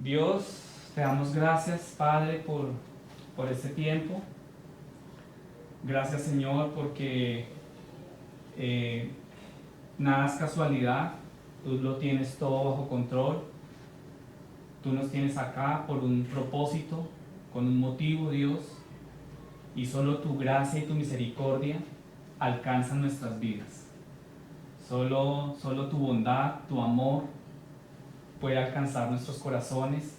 Dios, te damos gracias, Padre, por este tiempo. Gracias, Señor, porque eh, nada es casualidad. Tú lo tienes todo bajo control. Tú nos tienes acá por un propósito, con un motivo, Dios. Y solo tu gracia y tu misericordia alcanzan nuestras vidas. Solo tu bondad, tu amor puede alcanzar nuestros corazones.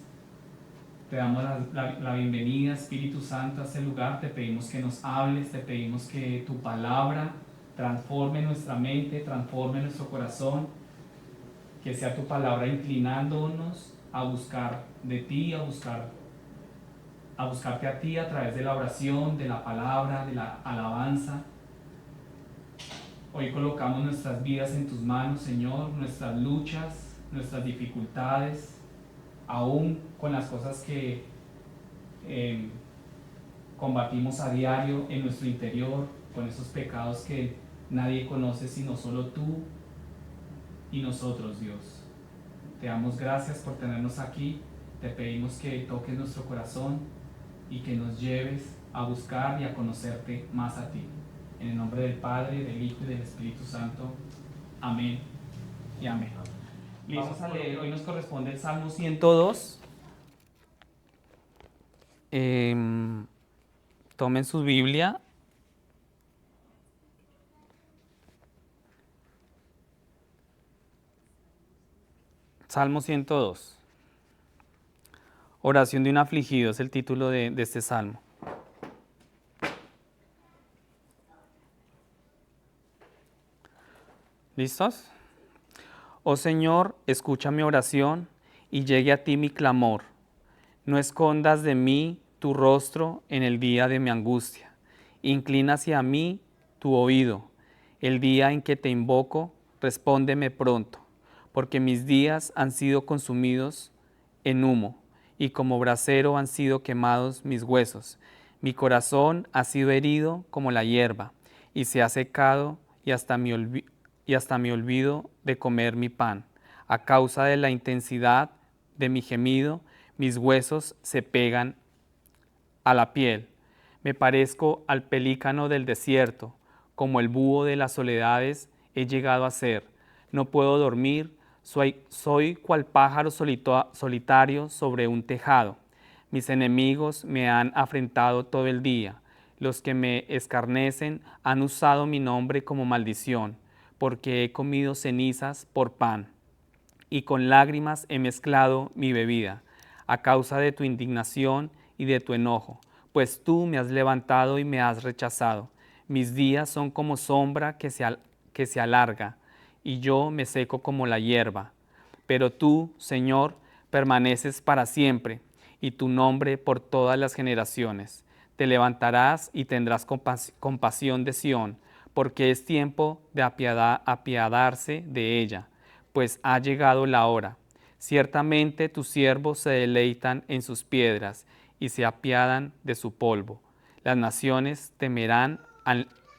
Te damos la bienvenida, Espíritu Santo, a este lugar. Te pedimos que nos hables, te pedimos que tu palabra transforme nuestra mente, transforme nuestro corazón, que sea tu palabra inclinándonos a buscar de ti, a buscarte a ti a través de la oración, de la palabra, de la alabanza. Hoy colocamos nuestras vidas en tus manos, Señor, nuestras luchas, nuestras dificultades, aún con las cosas que eh, combatimos a diario en nuestro interior, con esos pecados que nadie conoce sino solo tú y nosotros, Dios. Te damos gracias por tenernos aquí, te pedimos que toques nuestro corazón y que nos lleves a buscar y a conocerte más a ti. En el nombre del Padre, del Hijo y del Espíritu Santo. Amén y amén. Vamos a leer, hoy nos corresponde el Salmo 102. Tomen su Biblia. Salmo 102. Oración de un afligido es el título de este salmo. ¿Listos? Oh Señor, escucha mi oración y llegue a ti mi clamor. No escondas de mí tu rostro en el día de mi angustia. Inclina hacia mí tu oído. El día en que te invoco, respóndeme pronto, porque mis días han sido consumidos en humo, y como brasero han sido quemados mis huesos. Mi corazón ha sido herido como la hierba, y se ha secado, y hasta me olvido de comer mi pan. A causa de la intensidad de mi gemido, mis huesos se pegan a la piel. Me parezco al pelícano del desierto, como el búho de las soledades he llegado a ser. No puedo dormir, soy cual pájaro solitario sobre un tejado. Mis enemigos me han afrentado todo el día. Los que me escarnecen han usado mi nombre como maldición, porque he comido cenizas por pan y con lágrimas he mezclado mi bebida, a causa de tu indignación y de tu enojo, pues tú me has levantado y me has rechazado. Mis días son como sombra que se alarga, y yo me seco como la hierba. Pero tú, Señor, permaneces para siempre, y tu nombre por todas las generaciones. Te levantarás y tendrás compasión de Sión, porque es tiempo de apiadarse de ella, pues ha llegado la hora. Ciertamente tus siervos se deleitan en sus piedras y se apiadan de su polvo. Las naciones temerán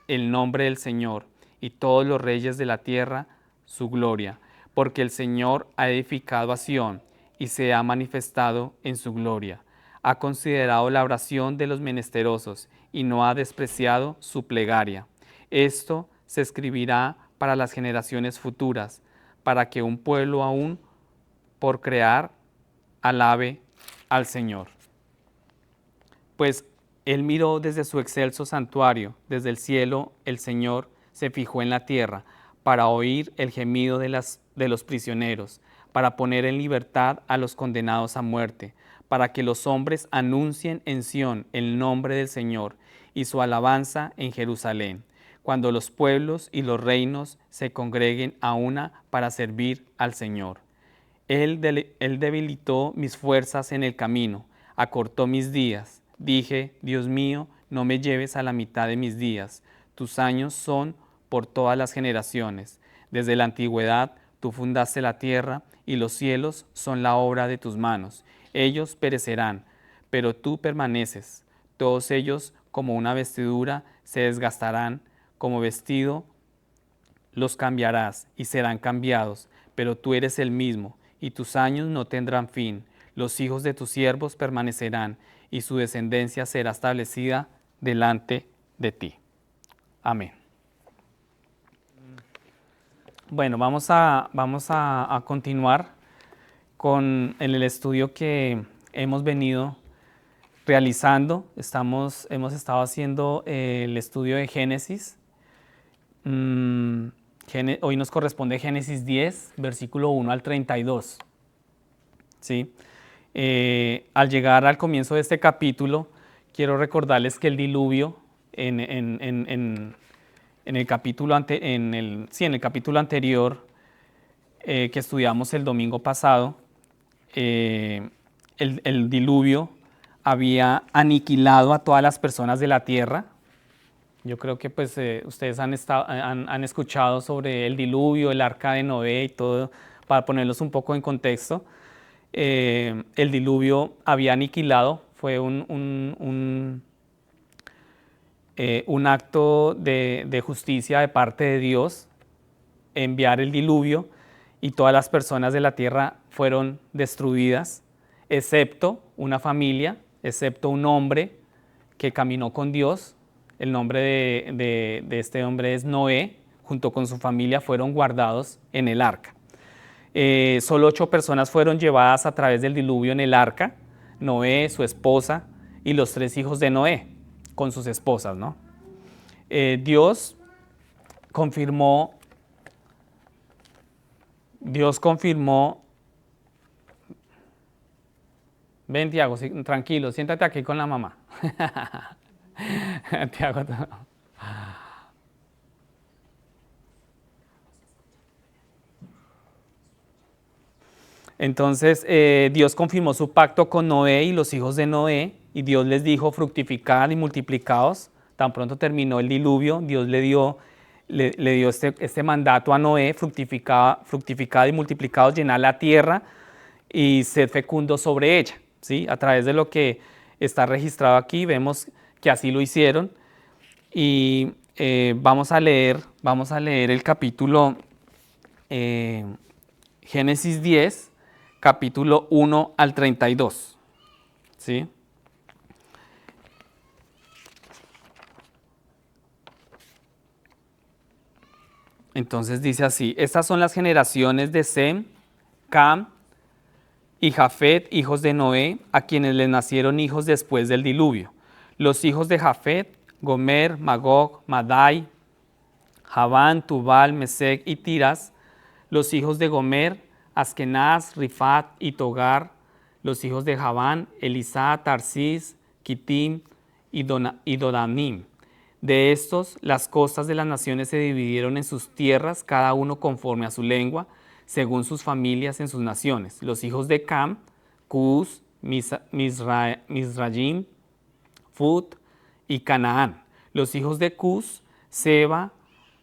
el nombre del Señor, y todos los reyes de la tierra su gloria, porque el Señor ha edificado a Sión y se ha manifestado en su gloria. Ha considerado la oración de los menesterosos y no ha despreciado su plegaria. Esto se escribirá para las generaciones futuras, para que un pueblo aún por crear alabe al Señor. Pues él miró desde su excelso santuario, desde el cielo el Señor se fijó en la tierra, para oír el gemido de los prisioneros, para poner en libertad a los condenados a muerte, para que los hombres anuncien en Sión el nombre del Señor y su alabanza en Jerusalén, cuando los pueblos y los reinos se congreguen a una para servir al Señor. Él debilitó mis fuerzas en el camino, acortó mis días. Dije, Dios mío, no me lleves a la mitad de mis días. Tus años son por todas las generaciones. Desde la antigüedad tú fundaste la tierra y los cielos son la obra de tus manos. Ellos perecerán, pero tú permaneces. Todos ellos, como una vestidura, se desgastarán, como vestido los cambiarás y serán cambiados, pero tú eres el mismo, y tus años no tendrán fin. Los hijos de tus siervos permanecerán, y su descendencia será establecida delante de ti. Amén. Bueno, vamos a continuar con el estudio que hemos venido realizando. Hemos estado haciendo el estudio de Génesis. Hoy nos corresponde Génesis 10, versículo 1 al 32. ¿Sí? Al llegar al comienzo de este capítulo, quiero recordarles que el diluvio en el capítulo anterior que estudiamos el domingo pasado, el diluvio había aniquilado a todas las personas de la tierra. Yo creo que pues, ustedes han escuchado sobre el diluvio, el arca de Noé y todo, para ponerlos un poco en contexto. El diluvio había aniquilado, fue un acto de justicia de parte de Dios, enviar el diluvio, y todas las personas de la tierra fueron destruidas, excepto una familia, excepto un hombre que caminó con Dios. El nombre de este hombre es Noé. Junto con su familia fueron guardados en el arca. Solo 8 personas fueron llevadas a través del diluvio en el arca: Noé, su esposa y los 3 hijos de Noé con sus esposas, ¿no? Dios confirmó, ven Tiago, tranquilo, siéntate aquí con la mamá. Tiago, entonces Dios confirmó su pacto con Noé y los hijos de Noé, y Dios les dijo: fructificad y multiplicaos. Tan pronto terminó el diluvio, Dios le dio este mandato a Noé: fructificad y multiplicaos, llenad la tierra y sed fecundos sobre ella. ¿Sí? A través de lo que está registrado aquí vemos que así lo hicieron. Y vamos a leer el capítulo Génesis 10, capítulo 1 al 32. ¿Sí? Entonces dice así: estas son las generaciones de Sem, Cam y Jafet, hijos de Noé, a quienes les nacieron hijos después del diluvio. Los hijos de Jafet: Gomer, Magog, Madai, Javán, Tubal, Mesec y Tiras. Los hijos de Gomer: Askenaz, Rifat y Togar. Los hijos de Javán: Elisá, Tarsis, Kitim y Dodanim. De estos, las costas de las naciones se dividieron en sus tierras, cada uno conforme a su lengua, según sus familias en sus naciones. Los hijos de Cam: Cus, Mizraim, Fut y Canaán. Los hijos de Cus: Seba,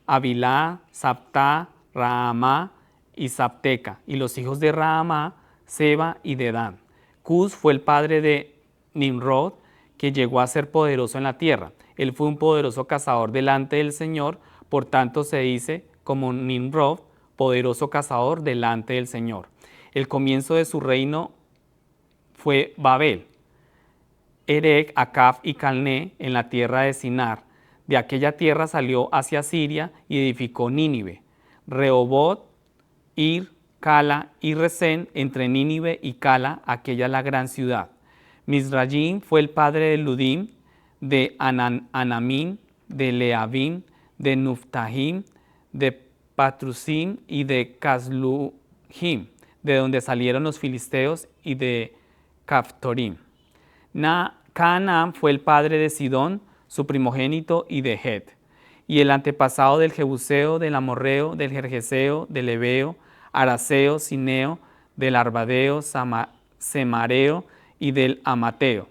Avilá, Saptá, Raamá y Sapteca. Y los hijos de Raamá: Seba y Dedán. Cus fue el padre de Nimrod, que llegó a ser poderoso en la tierra. Él fue un poderoso cazador delante del Señor, por tanto se dice como Nimrod, poderoso cazador delante del Señor. El comienzo de su reino fue Babel, Erec, Acab y Calné en la tierra de Sinar. De aquella tierra salió hacia Siria y edificó Nínive, Rehobot, Ir, Cala y Resén, entre Nínive y Cala, aquella la gran ciudad. Mizraim fue el padre de Ludim, de Anamín, de Leabim, de Nuftahim, de Patrusim y de Casluhim, de donde salieron los filisteos, y de Caftorim. Canaán fue el padre de Sidón, su primogénito, y de Het, y el antepasado del Jebuseo, del Amorreo, del Gergeseo, del Ebeo, Araseo, Sineo, del Arbadeo, Semareo y del Amateo.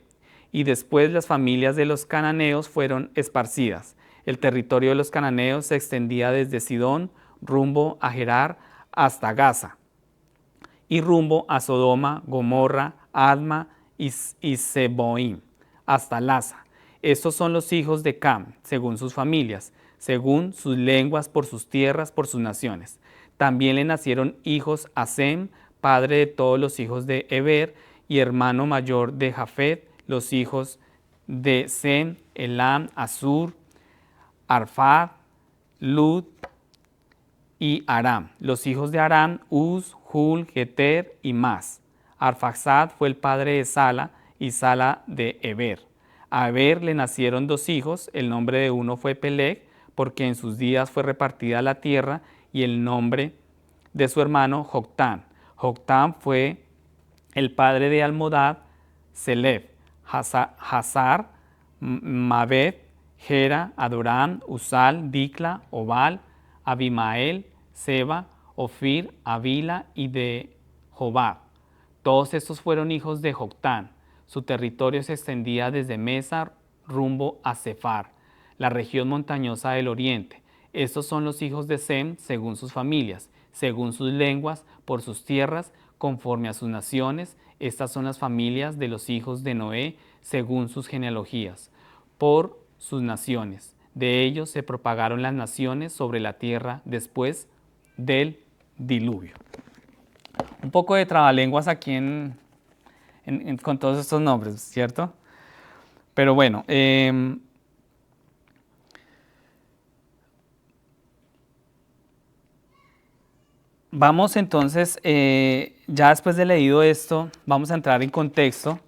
Y después las familias de los cananeos fueron esparcidas. El territorio de los cananeos se extendía desde Sidón rumbo a Gerar hasta Gaza, y rumbo a Sodoma, Gomorra, Adma y Seboim, hasta Laza. Estos son los hijos de Cam, según sus familias, según sus lenguas, por sus tierras, por sus naciones. También le nacieron hijos a Sem, padre de todos los hijos de Eber, y hermano mayor de Jafet, los hijos de Sem, Elam, Asur, Arfad, Lud y Aram. Los hijos de Aram, Uz, Hul, Geter y Mas. Arfaxad fue el padre de Sala y Sala de Eber. A Eber le nacieron 2 hijos, el nombre de uno fue Peleg, porque en sus días fue repartida la tierra, y el nombre de su hermano Joctán. Joctán fue el padre de Almodad, Selef, Hazar, Mabed, Gera, Adoram, Usal, Dicla, Obal, Abimael, Seba, Ofir, Avila y de Jobab. Todos estos fueron hijos de Joctán. Su territorio se extendía desde Mesa rumbo a Sefar, la región montañosa del oriente. Estos son los hijos de Sem según sus familias, según sus lenguas, por sus tierras, conforme a sus naciones. Estas son las familias de los hijos de Noé según sus genealogías, por sus naciones. De ellos se propagaron las naciones sobre la tierra después del diluvio. Un poco de trabalenguas aquí con todos estos nombres, ¿cierto? Pero bueno, vamos entonces, ya después de leído esto, vamos a entrar en contexto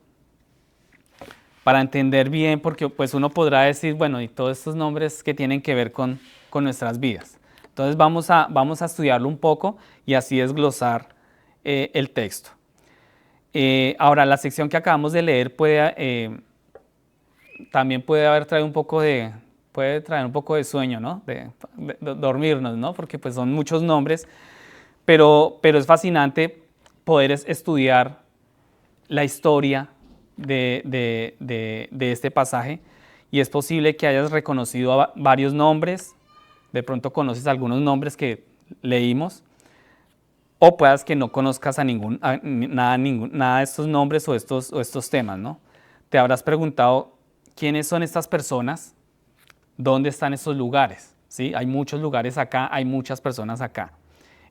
para entender bien, porque pues uno podrá decir, bueno, y todos estos nombres que tienen que ver con nuestras vidas. Entonces vamos a estudiarlo un poco y así desglosar el texto. Ahora, la sección que acabamos de leer también puede traer un poco de sueño, ¿no? De dormirnos, ¿no? Porque pues son muchos nombres, pero es fascinante poder estudiar la historia de este pasaje, y es posible que hayas reconocido varios nombres, de pronto conoces algunos nombres que leímos, o puedas que no conozcas nada de estos nombres o estos temas, ¿no? Te habrás preguntado, ¿quiénes son estas personas? ¿Dónde están estos lugares? ¿Sí? Hay muchos lugares acá, hay muchas personas acá.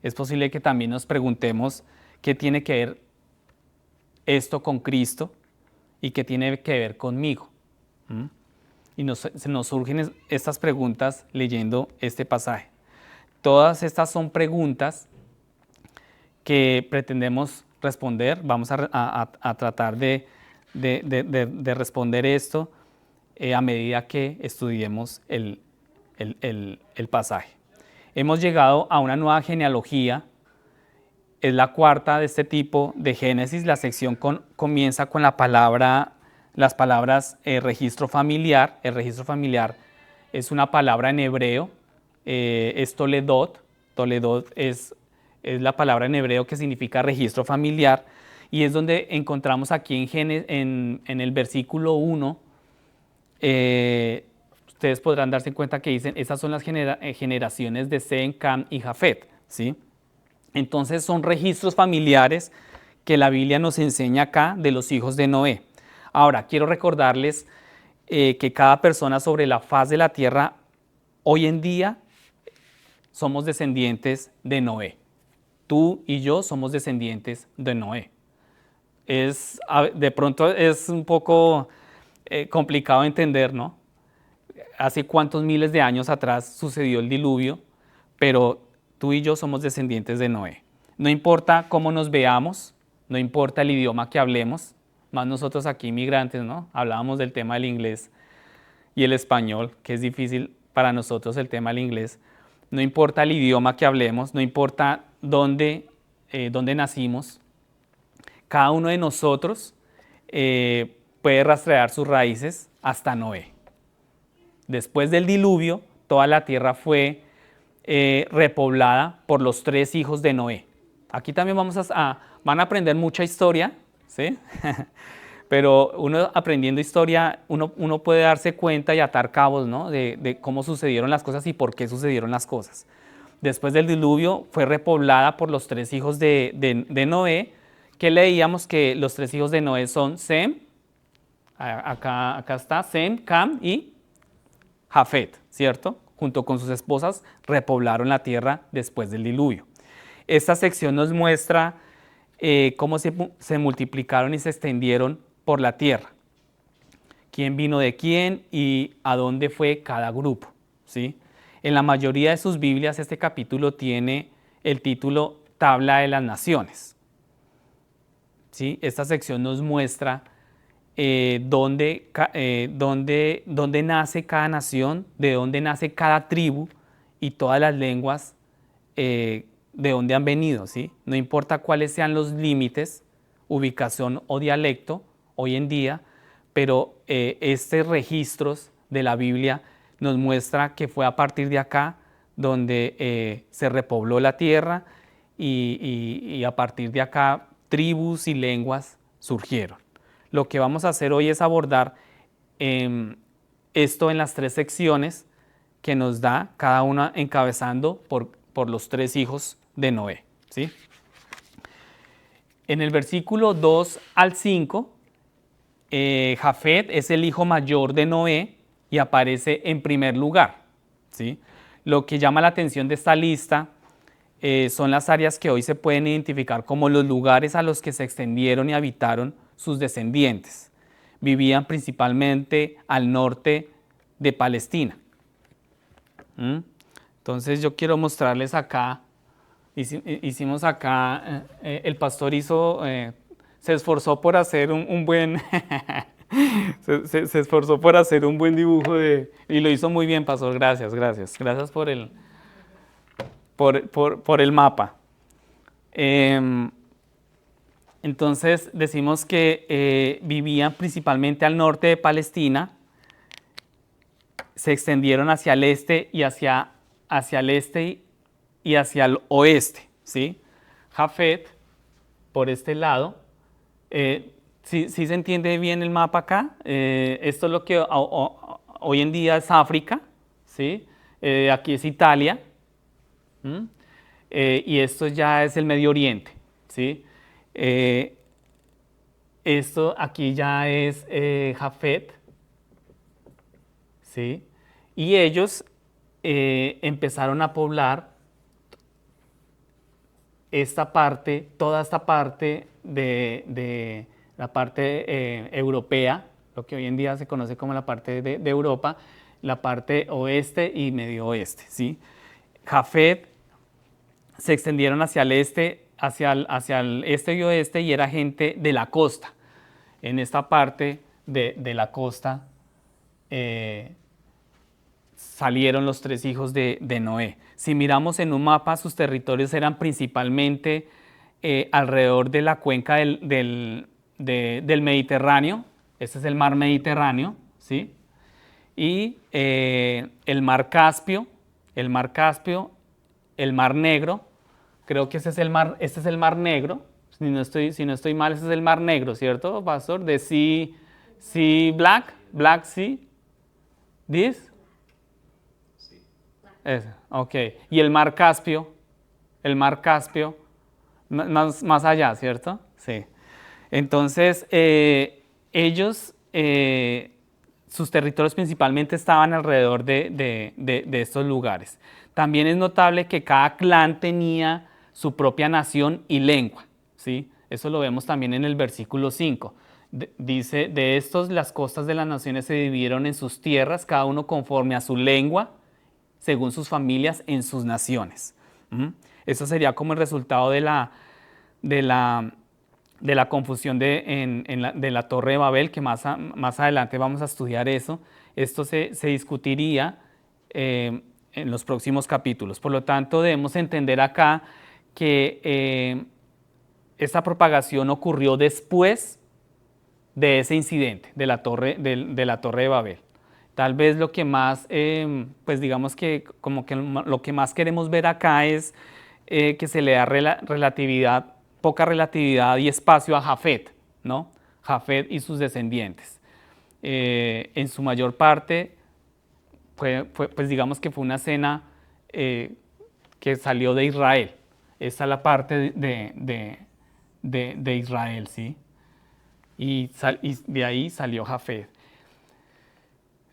Es posible que también nos preguntemos qué tiene que ver esto con Cristo y qué tiene que ver conmigo. Y se nos surgen estas preguntas leyendo este pasaje. Todas estas son preguntas que pretendemos responder. Vamos a tratar de responder esto a medida que estudiemos el pasaje. Hemos llegado a una nueva genealogía. Es la cuarta de este tipo de Génesis. La sección comienza con las palabras registro familiar. El registro familiar es una palabra en hebreo, es Toledot. Toledot es la palabra en hebreo que significa registro familiar, y es donde encontramos aquí en el versículo 1, ustedes podrán darse cuenta que dicen, estas son las generaciones de Sem, Cam y Jafet, ¿sí? Entonces son registros familiares que la Biblia nos enseña acá de los hijos de Noé. Ahora, quiero recordarles que cada persona sobre la faz de la tierra hoy en día somos descendientes de Noé. Tú y yo somos descendientes de Noé. De pronto es un poco complicado entender, ¿no? Hace cuántos miles de años atrás sucedió el diluvio, pero tú y yo somos descendientes de Noé. No importa cómo nos veamos, no importa el idioma que hablemos, más nosotros aquí inmigrantes, ¿no? Hablábamos del tema del inglés y el español, que es difícil para nosotros el tema del inglés. No importa el idioma que hablemos, no importa dónde nacimos, cada uno de nosotros puede rastrear sus raíces hasta Noé. Después del diluvio, toda la tierra fue repoblada por los 3 hijos de Noé. Aquí también van a aprender mucha historia, ¿sí? Pero uno aprendiendo historia, uno puede darse cuenta y atar cabos, ¿no? de cómo sucedieron las cosas y por qué sucedieron las cosas. Después del diluvio fue repoblada por los 3 hijos de Noé, que leíamos que los 3 hijos de Noé son Sem, acá está, Sem, Cam y Jafet, ¿cierto? Junto con sus esposas repoblaron la tierra después del diluvio. Esta sección nos muestra cómo se multiplicaron y se extendieron por la tierra. Quién vino de quién y a dónde fue cada grupo, ¿sí? En la mayoría de sus Biblias este capítulo tiene el título Tabla de las Naciones, ¿sí? Esta sección nos muestra dónde nace cada nación, de dónde nace cada tribu y todas las lenguas de dónde han venido, ¿sí? No importa cuáles sean los límites, ubicación o dialecto hoy en día, pero estos registros de la Biblia nos muestra que fue a partir de acá donde se repobló la tierra y a partir de acá tribus y lenguas surgieron. Lo que vamos a hacer hoy es abordar esto en las 3 secciones que nos da, cada una encabezando por los 3 hijos de Noé, ¿sí? En el versículo 2 al 5, Jafet es el hijo mayor de Noé y aparece en primer lugar, ¿sí? Lo que llama la atención de esta lista son las áreas que hoy se pueden identificar como los lugares a los que se extendieron y habitaron sus descendientes. Vivían principalmente al norte de Palestina. Entonces yo quiero mostrarles acá, hicimos acá, el pastor se esforzó por hacer un buen, se esforzó por hacer un buen dibujo y lo hizo muy bien, pastor, gracias por el mapa. Entonces decimos que vivían principalmente al norte de Palestina, se extendieron hacia el este y hacia el este y hacia el oeste, ¿sí? Jafet, por este lado, ¿sí se entiende bien el mapa acá? Esto es lo que hoy en día es África, ¿sí? Aquí es Italia, y esto ya es el Medio Oriente, ¿sí? Esto aquí ya es Jafet, ¿sí? Y ellos empezaron a poblar esta parte, toda esta parte de la parte europea, lo que hoy en día se conoce como la parte de Europa, la parte oeste y medio oeste, ¿sí? Jafet se extendieron hacia el este, hacia el este y oeste, y era gente de la costa. En esta parte de la costa salieron los 3 hijos de Noé. Si miramos en un mapa, sus territorios eran principalmente alrededor de la cuenca del Mediterráneo. Este es el mar Mediterráneo, ¿sí? Y el mar Caspio, el mar Negro. Creo que este es el mar Negro. Si no estoy mal, este es el mar Negro, ¿cierto, pastor? De Black Sea. ¿This? Ok. Y el mar Caspio, más allá, ¿cierto? Sí. Entonces, ellos, sus territorios principalmente estaban alrededor de estos lugares. También es notable que cada clan tenía su propia nación y lengua, ¿sí? Eso lo vemos también en el versículo 5. Dice, de estos las costas de las naciones se dividieron en sus tierras, cada uno conforme a su lengua, según sus familias en sus naciones. Eso sería como el resultado de la confusión de la Torre de Babel, que más adelante vamos a estudiar eso. Esto se discutiría en los próximos capítulos. Por lo tanto, debemos entender acá que esta propagación ocurrió después de ese incidente de la Torre de Babel. Tal vez lo que más, pues digamos que como que lo que más queremos ver acá es que se le da poca relatividad y espacio a Jafet, ¿no? Jafet y sus descendientes. En su mayor parte, pues digamos que fue una escena que salió de Israel. Esta es la parte de Israel, ¿sí? Y de ahí salió Jafet.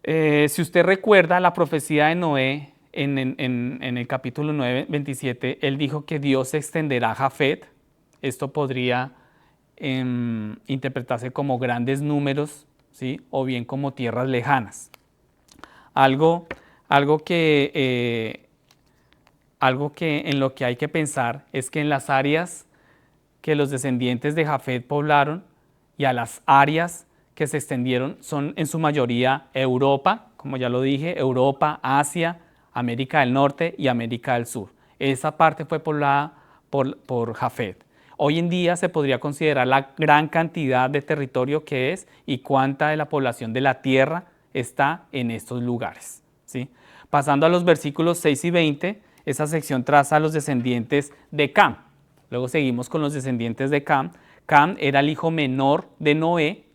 Si usted recuerda la profecía de Noé en el capítulo 9, 27, él dijo que Dios extenderá a Jafet Esto podría interpretarse como grandes números, ¿sí? O bien como tierras lejanas. Algo, algo que, algo que en lo que hay que pensar es que en las áreas que los descendientes de Jafet poblaron y a las áreas que se extendieron son en su mayoría Europa, como ya lo dije, Europa, Asia, América del Norte y América del Sur. Esa parte fue poblada por Jafet. Hoy en día se podría considerar la gran cantidad de territorio que es y cuánta de la población de la tierra está en estos lugares, ¿sí? Pasando a los versículos 6 y 20, esa sección traza a los descendientes de Cam. Luego seguimos con los descendientes de Cam. Cam era el hijo menor de Noé,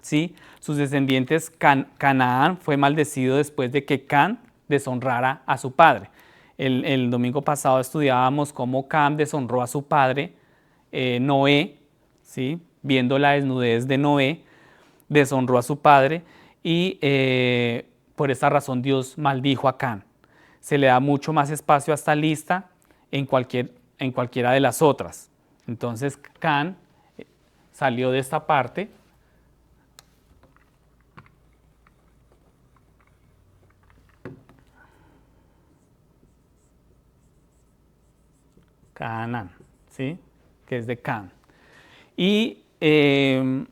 ¿sí? Sus descendientes, Canaán fue maldecido después de que Cam deshonrara a su padre. El domingo pasado estudiábamos cómo Cam deshonró a su padre, Noé, ¿sí? Viendo la desnudez de Noé, deshonró a su padre y por esa razón Dios maldijo a Cam. Se le da mucho más espacio a esta lista en cualquiera de las otras. Entonces Cam salió de esta parte. Canaán, ¿sí? Que es de Cam. Y se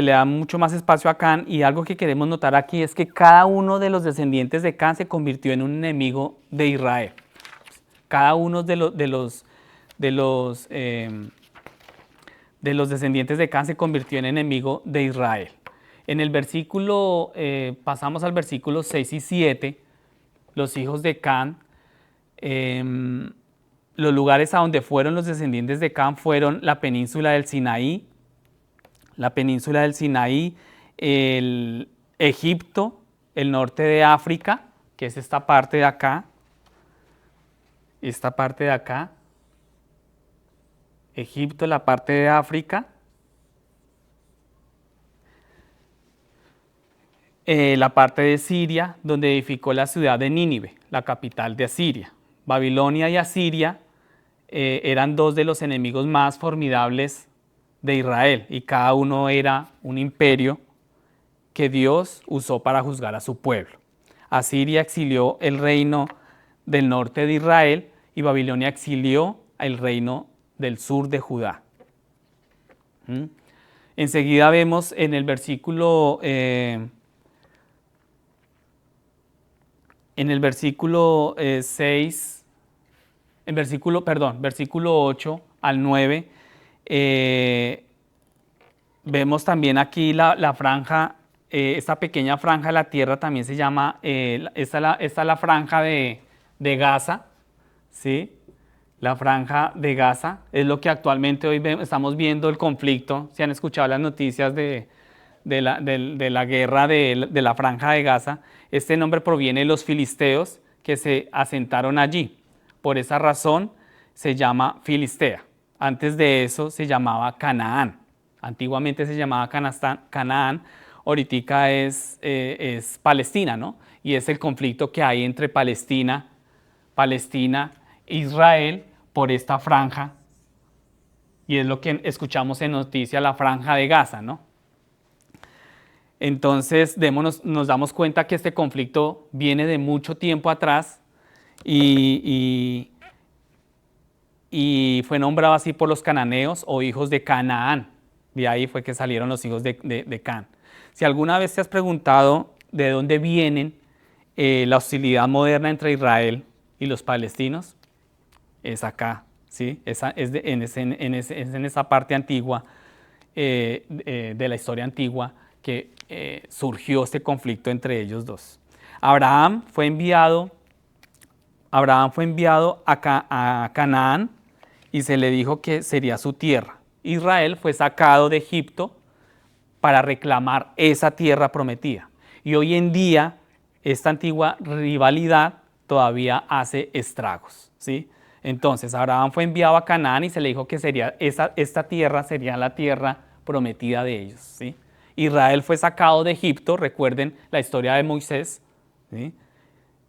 le da mucho más espacio a Cam, y algo que queremos notar aquí es que cada uno de los descendientes de Cam se convirtió en un enemigo de Israel. Cada uno de los descendientes de Cam se convirtió en enemigo de Israel. En el versículo, pasamos al versículo 6 y 7, los hijos de Cam, los lugares a donde fueron los descendientes de Cam fueron la península del Sinaí, el Egipto, el norte de África, que es esta parte de acá, Egipto, la parte de África, la parte de Siria, donde edificó la ciudad de Nínive, la capital de Asiria. Babilonia y Asiria eran dos de los enemigos más formidables de Israel, y cada uno era un imperio que Dios usó para juzgar a su pueblo. Asiria exilió el reino del norte de Israel y Babilonia exilió el reino del sur de Judá. Enseguida vemos en el versículo versículo 8 al 9, vemos también aquí la franja, esta pequeña franja de la tierra también se llama, esta es la franja de Gaza, ¿sí? La franja de Gaza es lo que actualmente hoy estamos viendo el conflicto. Si han escuchado las noticias de la guerra de la franja de Gaza, este nombre proviene de los filisteos que se asentaron allí. Por esa razón se llama Filistea. Antes de eso se llamaba Canaán. Antiguamente se llamaba Canaán, ahorita es Palestina, ¿no? Y es el conflicto que hay entre Palestina, Israel, por esta franja, y es lo que escuchamos en noticias, la franja de Gaza, ¿no? Entonces nos damos cuenta que este conflicto viene de mucho tiempo atrás y fue nombrado así por los cananeos o hijos de Canaán. De ahí fue que salieron los hijos de Can. Si alguna vez te has preguntado de dónde vienen la hostilidad moderna entre Israel y los palestinos, es acá, ¿sí? Es en esa parte antigua de la historia antigua que surgió este conflicto entre ellos dos. Abraham fue enviado a Canaán y se le dijo que sería su tierra. Israel fue sacado de Egipto para reclamar esa tierra prometida. Y hoy en día esta antigua rivalidad todavía hace estragos, ¿sí? Entonces Abraham fue enviado a Canaán y se le dijo que esta tierra sería la tierra prometida de ellos, ¿sí? Israel fue sacado de Egipto, recuerden la historia de Moisés, ¿sí?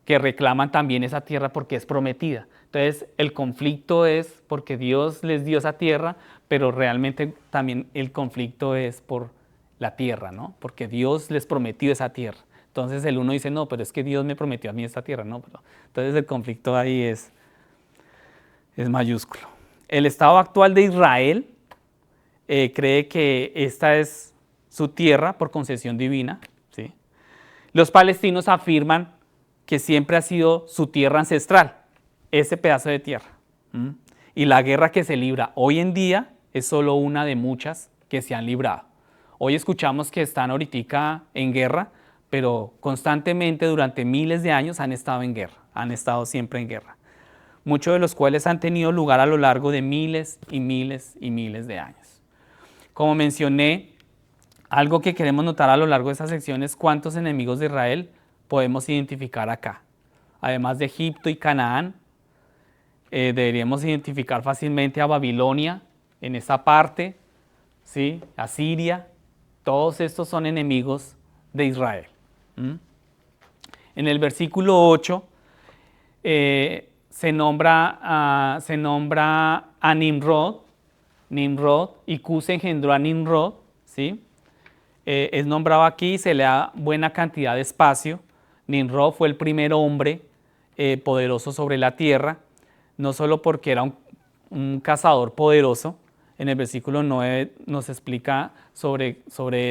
que reclaman también esa tierra porque es prometida. Entonces el conflicto es porque Dios les dio esa tierra, pero realmente también el conflicto es por la tierra, ¿no? Porque Dios les prometió esa tierra. Entonces el uno dice, no, pero es que Dios me prometió a mí esta tierra, no, pero entonces el conflicto ahí es mayúsculo. El estado actual de Israel cree que esta es su tierra por concesión divina, ¿sí? Los palestinos afirman que siempre ha sido su tierra ancestral, ese pedazo de tierra. Y la guerra que se libra hoy en día es solo una de muchas que se han librado. Hoy escuchamos que están ahorita en guerra, pero constantemente durante miles de años han estado en guerra, han estado siempre en guerra. Muchos de los cuales han tenido lugar a lo largo de miles y miles y miles de años. Como mencioné, algo que queremos notar a lo largo de esta sección es cuántos enemigos de Israel podemos identificar acá. Además de Egipto y Canaán, deberíamos identificar fácilmente a Babilonia en esta parte, ¿sí? A Siria. Todos estos son enemigos de Israel. En el versículo 8 se nombra a Nimrod, y Cus engendró a Nimrod, ¿sí? Es nombrado aquí y se le da buena cantidad de espacio. Nimrod fue el primer hombre poderoso sobre la tierra, no solo porque era un cazador poderoso. En el versículo 9 nos explica sobre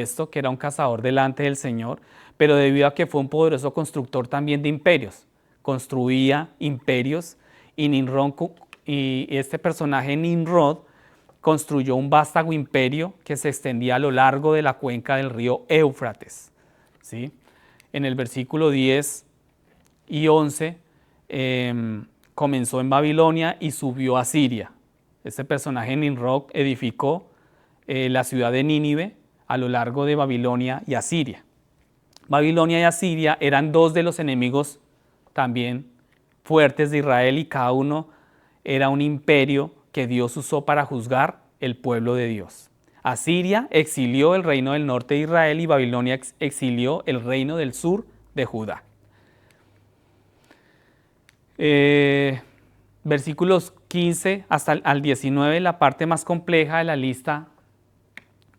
esto, que era un cazador delante del Señor, pero debido a que fue un poderoso constructor también de imperios, construía imperios, y este personaje Nimrod construyó un vástago imperio que se extendía a lo largo de la cuenca del río Éufrates, ¿sí? En el versículo 10 y 11 comenzó en Babilonia y subió a Siria. Este personaje Nimrod edificó la ciudad de Nínive a lo largo de Babilonia y Asiria. Babilonia y Asiria eran dos de los enemigos también fuertes de Israel, y cada uno era un imperio que Dios usó para juzgar el pueblo de Dios. Asiria exilió el reino del norte de Israel y Babilonia exilió el reino del sur de Judá. Versículos 15 hasta al 19, la parte más compleja de la lista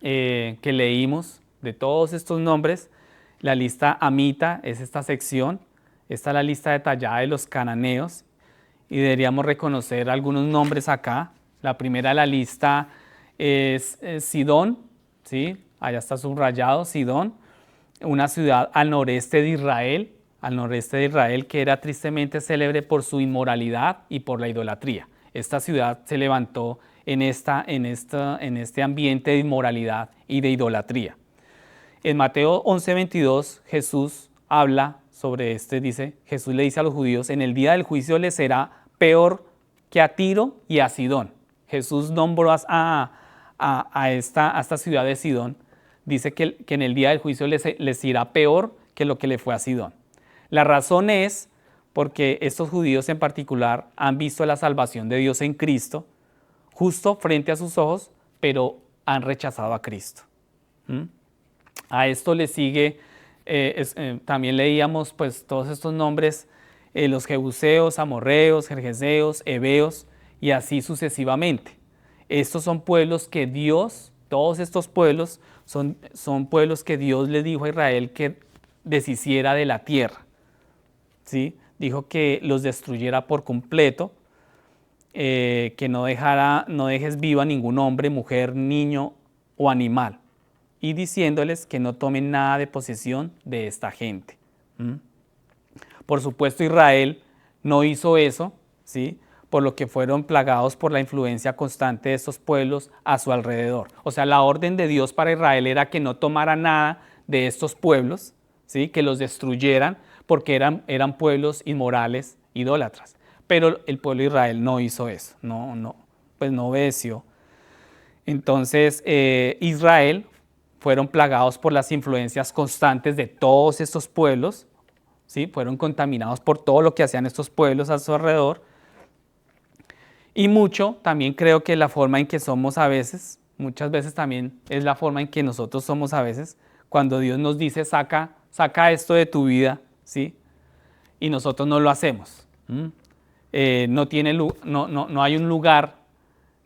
que leímos de todos estos nombres. La lista amita es esta sección. Esta es la lista detallada de los cananeos y deberíamos reconocer algunos nombres acá. La primera de la lista es Sidón, ¿sí? Allá está subrayado Sidón, una ciudad al noreste de Israel, que era tristemente célebre por su inmoralidad y por la idolatría. Esta ciudad se levantó en este ambiente de inmoralidad y de idolatría. En Mateo 11:22 Jesús habla sobre dice, Jesús le dice a los judíos, en el día del juicio les será peor que a Tiro y a Sidón. Jesús nombró a esta ciudad de Sidón, dice que en el día del juicio les irá peor que lo que le fue a Sidón. La razón es porque estos judíos en particular han visto la salvación de Dios en Cristo, justo frente a sus ojos, pero han rechazado a Cristo. A esto le sigue, también leíamos pues todos estos nombres, los jebuseos, amorreos, gergeseos, heveos, y así sucesivamente. Estos son pueblos que Dios, todos estos pueblos son pueblos que Dios le dijo a Israel que deshiciera de la tierra, ¿sí? Dijo que los destruyera por completo, que no dejes vivo a ningún hombre, mujer, niño o animal, y diciéndoles que no tomen nada de posesión de esta gente. Por supuesto, Israel no hizo eso, ¿sí? Por lo que fueron plagados por la influencia constante de estos pueblos a su alrededor. O sea, la orden de Dios para Israel era que no tomara nada de estos pueblos, ¿sí? Que los destruyeran, porque eran pueblos inmorales, idólatras. Pero el pueblo de Israel no hizo eso, no obedeció. Entonces, Israel fueron plagados por las influencias constantes de todos estos pueblos, ¿sí? Fueron contaminados por todo lo que hacían estos pueblos a su alrededor. Y mucho también creo que la forma en que somos a veces, muchas veces también es la forma en que nosotros somos a veces, cuando Dios nos dice, saca esto de tu vida, ¿sí? y nosotros no lo hacemos. No hay un lugar,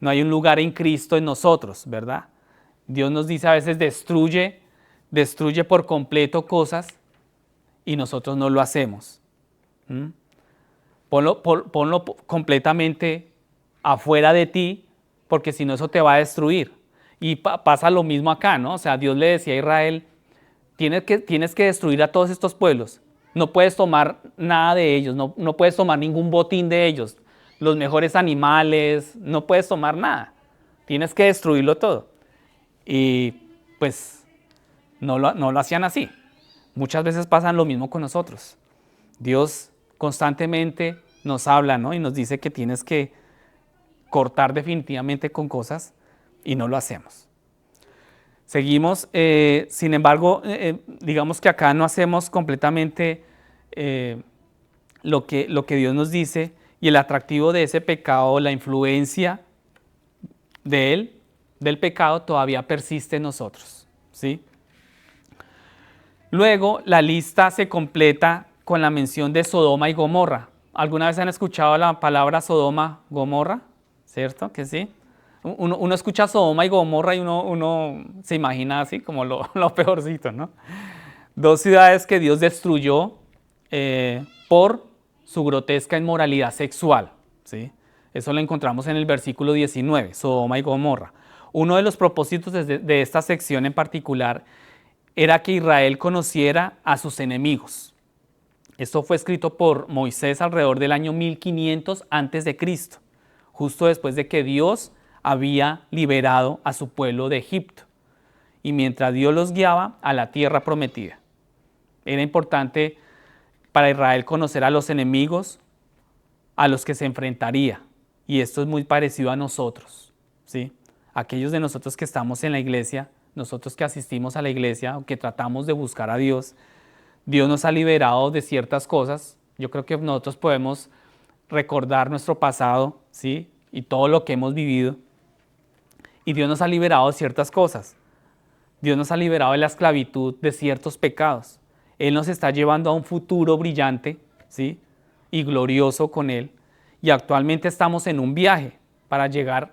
no hay un lugar en Cristo en nosotros, ¿verdad? Dios nos dice a veces destruye por completo cosas y nosotros no lo hacemos. Ponlo completamente afuera de ti, porque si no eso te va a destruir. Y pasa lo mismo acá, ¿no? O sea, Dios le decía a Israel, tienes que destruir a todos estos pueblos. No puedes tomar nada de ellos, no puedes tomar ningún botín de ellos, los mejores animales, no puedes tomar nada. Tienes que destruirlo todo. Y pues no lo hacían así. Muchas veces pasa lo mismo con nosotros. Dios constantemente nos habla, ¿no? Y nos dice que tienes que cortar definitivamente con cosas y no lo hacemos. Seguimos, sin embargo, digamos que acá no hacemos completamente lo que Dios nos dice, y el atractivo de ese pecado, la influencia de él, del pecado, todavía persiste en nosotros, ¿sí? Luego, la lista se completa con la mención de Sodoma y Gomorra. ¿Alguna vez han escuchado la palabra Sodoma, Gomorra? ¿Cierto que sí? Uno escucha Sodoma y Gomorra y uno se imagina así como lo peorcito, ¿no? Dos ciudades que Dios destruyó por su grotesca inmoralidad sexual, ¿sí? Eso lo encontramos en el versículo 19, Sodoma y Gomorra. Uno de los propósitos de esta sección en particular era que Israel conociera a sus enemigos. Esto fue escrito por Moisés alrededor del año 1500 a.C., justo después de que Dios había liberado a su pueblo de Egipto, y mientras Dios los guiaba a la tierra prometida. Era importante para Israel conocer a los enemigos a los que se enfrentaría, y esto es muy parecido a nosotros, ¿sí? Aquellos de nosotros que estamos en la iglesia, nosotros que asistimos a la iglesia o que tratamos de buscar a Dios, Dios nos ha liberado de ciertas cosas. Yo creo que nosotros podemos recordar nuestro pasado, ¿sí? Y todo lo que hemos vivido. Y Dios nos ha liberado de ciertas cosas. Dios nos ha liberado de la esclavitud de ciertos pecados. Él nos está llevando a un futuro brillante, ¿sí? Y glorioso con Él. Y actualmente estamos en un viaje para llegar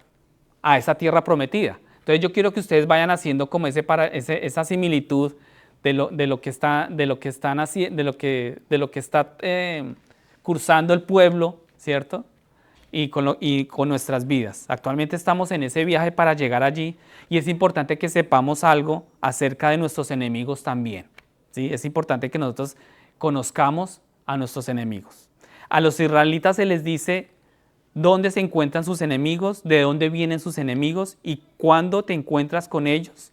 a esa tierra prometida. Entonces yo quiero que ustedes vayan haciendo como esa similitud de lo que está cursando el pueblo, ¿cierto? Y con nuestras vidas. Actualmente estamos en ese viaje para llegar allí, y es importante que sepamos algo acerca de nuestros enemigos también, ¿sí? Es importante que nosotros conozcamos a nuestros enemigos. A los israelitas se les dice dónde se encuentran sus enemigos, de dónde vienen sus enemigos, y cuando te encuentras con ellos,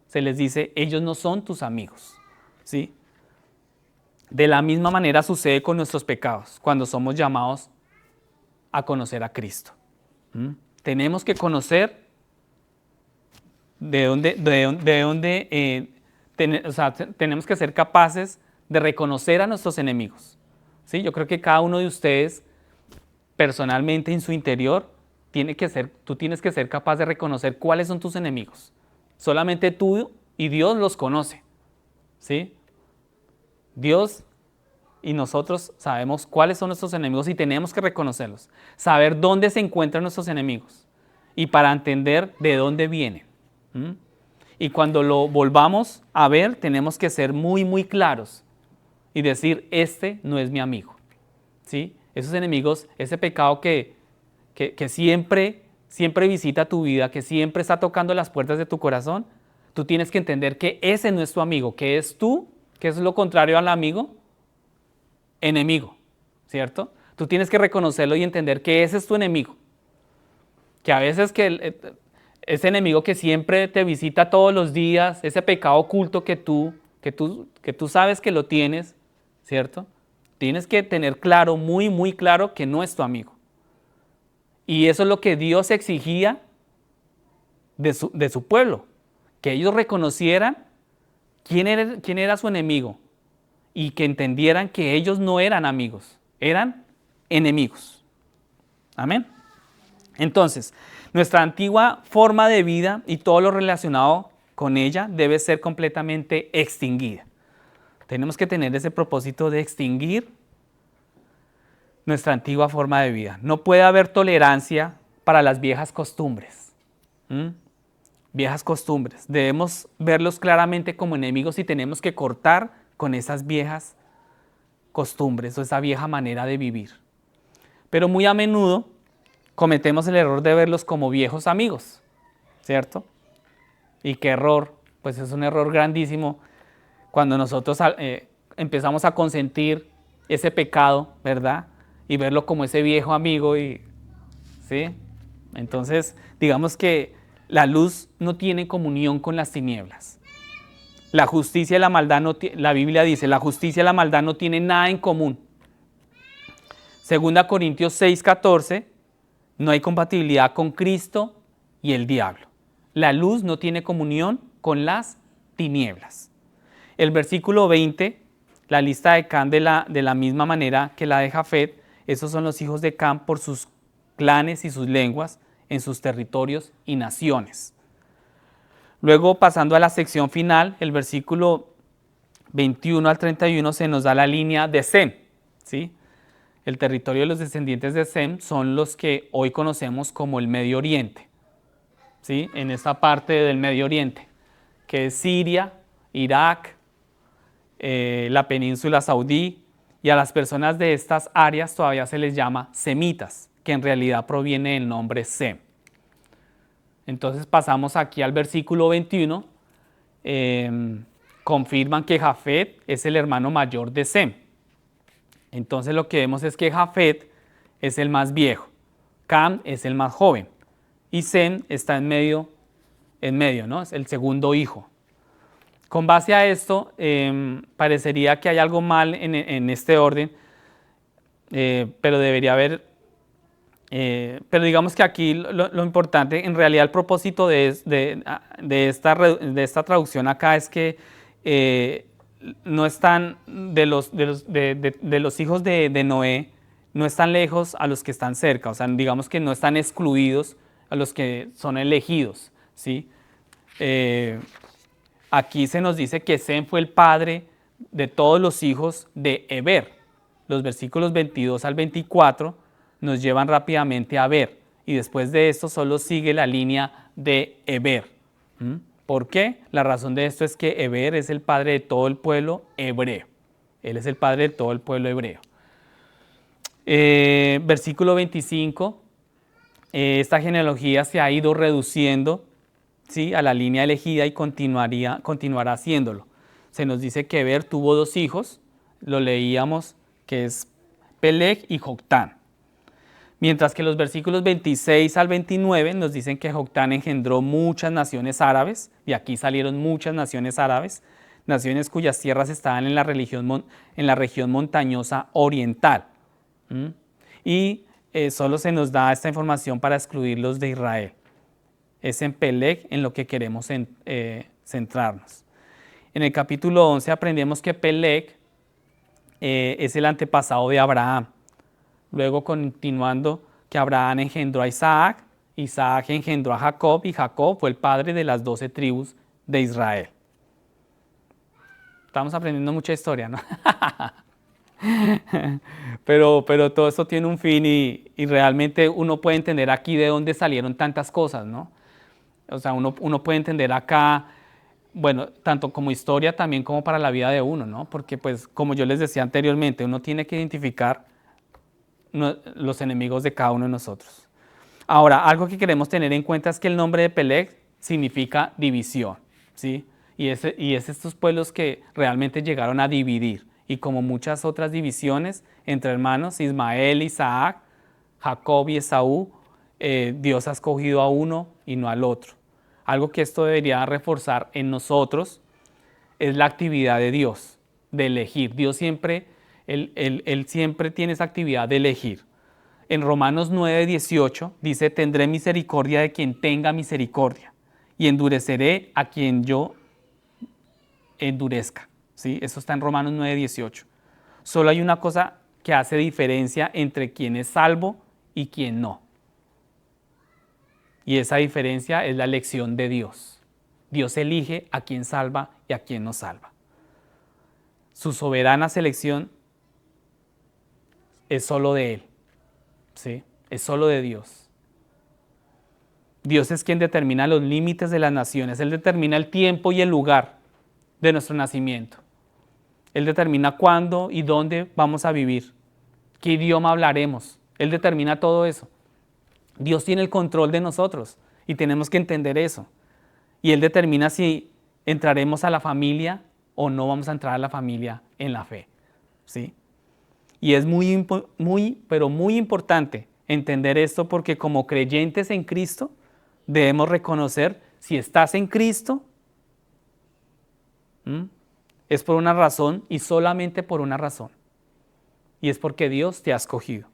se les dice, ellos no son tus amigos, ¿sí? De la misma manera sucede con nuestros pecados, cuando somos llamados a conocer a Cristo. Tenemos que conocer tenemos que ser capaces de reconocer a nuestros enemigos, ¿sí? Yo creo que cada uno de ustedes, personalmente en su interior, tú tienes que ser capaz de reconocer cuáles son tus enemigos. Solamente tú y Dios los conoce, ¿sí? Dios y nosotros sabemos cuáles son nuestros enemigos y tenemos que reconocerlos, saber dónde se encuentran nuestros enemigos y para entender de dónde vienen. Y cuando lo volvamos a ver, tenemos que ser muy, muy claros y decir, este no es mi amigo, ¿sí? Esos enemigos, ese pecado que siempre visita tu vida, que siempre está tocando las puertas de tu corazón, tú tienes que entender que ese no es tu amigo, que es tú, que es lo contrario al amigo, enemigo, ¿cierto? Tú tienes que reconocerlo y entender que ese es tu enemigo, que a veces ese enemigo que siempre te visita todos los días, ese pecado oculto que tú sabes que lo tienes, ¿cierto? Tienes que tener claro, muy, muy claro, que no es tu amigo. Y eso es lo que Dios exigía de su pueblo, que ellos reconocieran quién era su enemigo y que entendieran que ellos no eran amigos, eran enemigos. Amén. Entonces, nuestra antigua forma de vida y todo lo relacionado con ella debe ser completamente extinguida. Tenemos que tener ese propósito de extinguir nuestra antigua forma de vida. No puede haber tolerancia para las viejas costumbres. Viejas costumbres. Debemos verlos claramente como enemigos y tenemos que cortar con esas viejas costumbres o esa vieja manera de vivir. Pero muy a menudo cometemos el error de verlos como viejos amigos, ¿cierto? Y qué error, pues es un error grandísimo cuando nosotros empezamos a consentir ese pecado, ¿verdad? Y verlo como ese viejo amigo, ¿sí? Entonces, digamos que la luz no tiene comunión con las tinieblas. La justicia y la maldad, la Biblia dice, la justicia y la maldad no tienen nada en común. Segunda Corintios 6:14, no hay compatibilidad con Cristo y el diablo. La luz no tiene comunión con las tinieblas. El versículo 20, la lista de Cam de la misma manera que la de Jafet, esos son los hijos de Cam por sus clanes y sus lenguas en sus territorios y naciones. Luego, pasando a la sección final, el versículo 21 al 31 se nos da la línea de Sem, ¿sí? El territorio de los descendientes de Sem son los que hoy conocemos como el Medio Oriente, ¿sí? En esta parte del Medio Oriente, que es Siria, Irak, la península saudí, y a las personas de estas áreas todavía se les llama semitas, que en realidad proviene del nombre Sem. Entonces pasamos aquí al versículo 21, confirman que Jafet es el hermano mayor de Sem. Entonces lo que vemos es que Jafet es el más viejo, Cam es el más joven y Sem está en medio, ¿no? Es el segundo hijo. Con base a esto, parecería que hay algo mal en este orden, pero debería haber, pero digamos que aquí lo importante, en realidad el propósito de esta traducción acá es que no están de los hijos de Noé, no están lejos a los que están cerca, o sea, digamos que no están excluidos a los que son elegidos, ¿sí? Aquí se nos dice que Sem fue el padre de todos los hijos de Eber. Los versículos 22 al 24 nos llevan rápidamente a Eber, y después de esto solo sigue la línea de Eber. ¿Por qué? La razón de esto es que Eber es el padre de todo el pueblo hebreo. Él es el padre de todo el pueblo hebreo. Versículo 25, esta genealogía se ha ido reduciendo, ¿sí?, a la línea elegida y continuará haciéndolo. Se nos dice que Eber tuvo dos hijos, lo leíamos, que es Peleg y Joctán. Mientras que los versículos 26 al 29 nos dicen que Joctán engendró muchas naciones árabes, y aquí salieron muchas naciones árabes, naciones cuyas tierras estaban en la región montañosa oriental. Y solo se nos da esta información para excluirlos de Israel. Es en Peleg en lo que queremos centrarnos. En el capítulo 11 aprendemos que Peleg es el antepasado de Abraham. Luego, continuando, que Abraham engendró a Isaac, Isaac engendró a Jacob, y Jacob fue el padre de las 12 tribus de Israel. Estamos aprendiendo mucha historia, ¿no? pero todo esto tiene un fin y realmente uno puede entender aquí de dónde salieron tantas cosas, ¿no? O sea, uno puede entender acá, bueno, tanto como historia también como para la vida de uno, ¿no? Porque pues, como yo les decía anteriormente, uno tiene que identificar los enemigos de cada uno de nosotros. Ahora, algo que queremos tener en cuenta es que el nombre de Peleg significa división, ¿sí? Y es estos pueblos que realmente llegaron a dividir. Y como muchas otras divisiones entre hermanos, Ismael, Isaac, Jacob y Esaú, Dios ha escogido a uno y no al otro. Algo que esto debería reforzar en nosotros es la actividad de Dios, de elegir. Dios siempre, Él siempre tiene esa actividad de elegir. En Romanos 9:18 dice, tendré misericordia de quien tenga misericordia y endureceré a quien yo endurezca. ¿Sí? Eso está en Romanos 9:18. Solo hay una cosa que hace diferencia entre quien es salvo y quien no. Y esa diferencia es la elección de Dios. Dios elige a quien salva y a quien no salva. Su soberana selección es solo de Él, ¿sí? Es solo de Dios. Dios es quien determina los límites de las naciones. Él determina el tiempo y el lugar de nuestro nacimiento. Él determina cuándo y dónde vamos a vivir, qué idioma hablaremos. Él determina todo eso. Dios tiene el control de nosotros y tenemos que entender eso. Y Él determina si entraremos a la familia o no vamos a entrar a la familia en la fe, ¿sí? Y es pero muy importante entender esto, porque como creyentes en Cristo debemos reconocer si estás en Cristo, es por una razón y solamente por una razón. Y es porque Dios te ha escogido.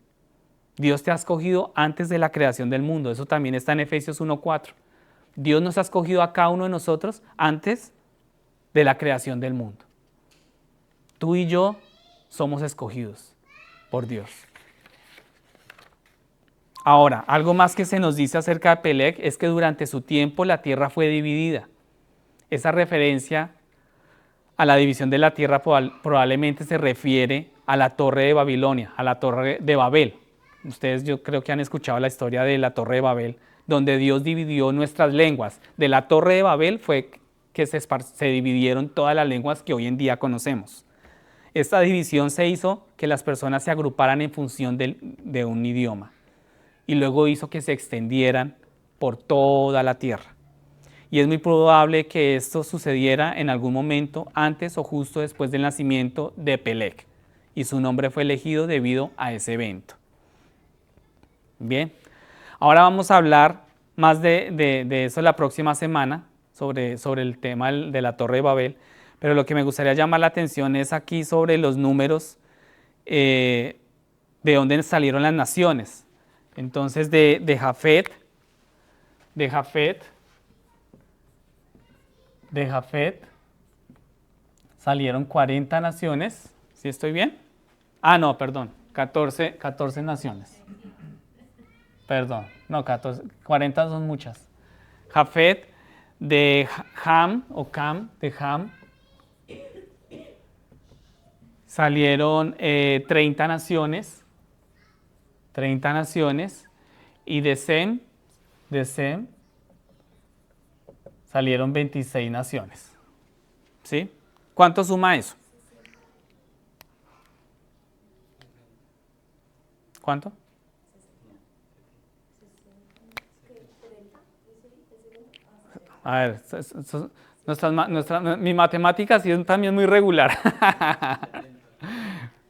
Dios te ha escogido antes de la creación del mundo. Eso también está en Efesios 1:4. Dios nos ha escogido a cada uno de nosotros antes de la creación del mundo. Tú y yo somos escogidos por Dios. Ahora, algo más que se nos dice acerca de Peleg es que durante su tiempo la tierra fue dividida. Esa referencia a la división de la tierra probablemente se refiere a la torre de Babilonia, a la torre de Babel. Ustedes yo creo que han escuchado la historia de la torre de Babel, donde Dios dividió nuestras lenguas. De la torre de Babel fue que se dividieron todas las lenguas que hoy en día conocemos. Esta división se hizo que las personas se agruparan en función de un idioma y luego hizo que se extendieran por toda la tierra. Y es muy probable que esto sucediera en algún momento antes o justo después del nacimiento de Peleg, y su nombre fue elegido debido a ese evento. Bien, ahora vamos a hablar más de eso la próxima semana, sobre el tema de la Torre de Babel, pero lo que me gustaría llamar la atención es aquí sobre los números de dónde salieron las naciones. Entonces de Jafet salieron 40 naciones, ¿sí estoy bien? Ah, no, perdón, 14 naciones. Perdón, no, 14, 40 son muchas. Jafet, de Ham, o Cam, de Ham, salieron 30 naciones, y de Sem salieron 26 naciones. ¿Sí? ¿Cuánto suma eso? ¿Cuánto? A ver, mi matemática sí es también muy regular.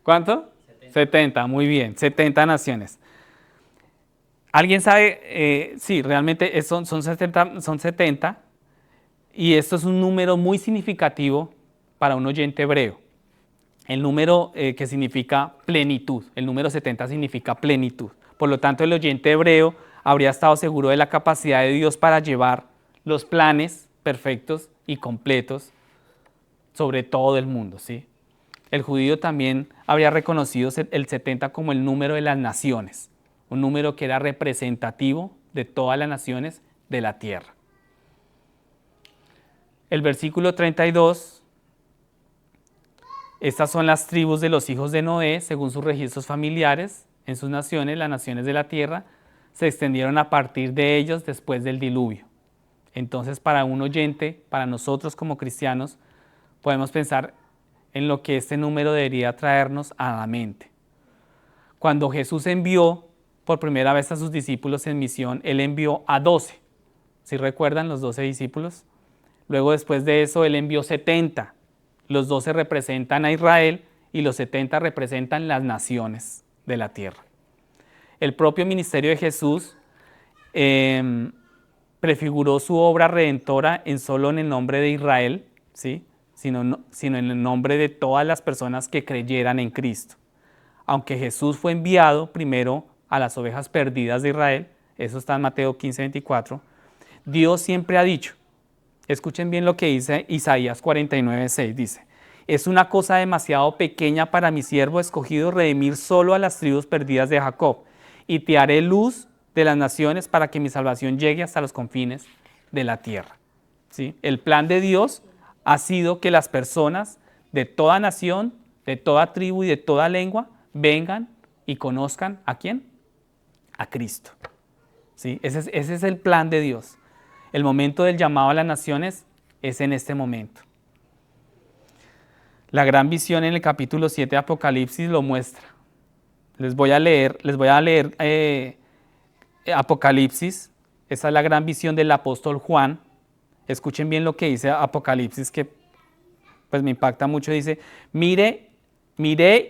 ¿Cuánto? 70, muy bien, 70 naciones. ¿Alguien sabe? Sí, realmente son 70, y esto es un número muy significativo para un oyente hebreo. El número que significa plenitud, el número 70 significa plenitud. Por lo tanto, el oyente hebreo habría estado seguro de la capacidad de Dios para llevar los planes perfectos y completos sobre todo el mundo, ¿sí? El judío también habría reconocido el 70 como el número de las naciones, un número que era representativo de todas las naciones de la tierra. El versículo 32, estas son las tribus de los hijos de Noé, según sus registros familiares, en sus naciones, las naciones de la tierra, se extendieron a partir de ellos después del diluvio. Entonces, para un oyente, para nosotros como cristianos, podemos pensar en lo que este número debería traernos a la mente. Cuando Jesús envió por primera vez a sus discípulos en misión, Él envió a 12. ¿Sí recuerdan los 12 discípulos? Luego, después de eso, Él envió 70. Los 12 representan a Israel y los 70 representan las naciones de la tierra. El propio ministerio de Jesús prefiguró su obra redentora solo en el nombre de Israel, ¿sí? sino en el nombre de todas las personas que creyeran en Cristo. Aunque Jesús fue enviado primero a las ovejas perdidas de Israel, eso está en Mateo 15:24, Dios siempre ha dicho, escuchen bien lo que dice Isaías 49:6, dice: es una cosa demasiado pequeña para mi siervo escogido redimir solo a las tribus perdidas de Jacob, y te haré luz de las naciones para que mi salvación llegue hasta los confines de la tierra. ¿Sí? El plan de Dios ha sido que las personas de toda nación, de toda tribu y de toda lengua vengan y conozcan ¿a quién? A Cristo. ¿Sí? Ese es el plan de Dios. El momento del llamado a las naciones es en este momento. La gran visión en el capítulo 7 de Apocalipsis lo muestra. Les voy a leer Apocalipsis. Esa es la gran visión del apóstol Juan. Escuchen bien lo que dice Apocalipsis, que pues me impacta mucho. Dice, miré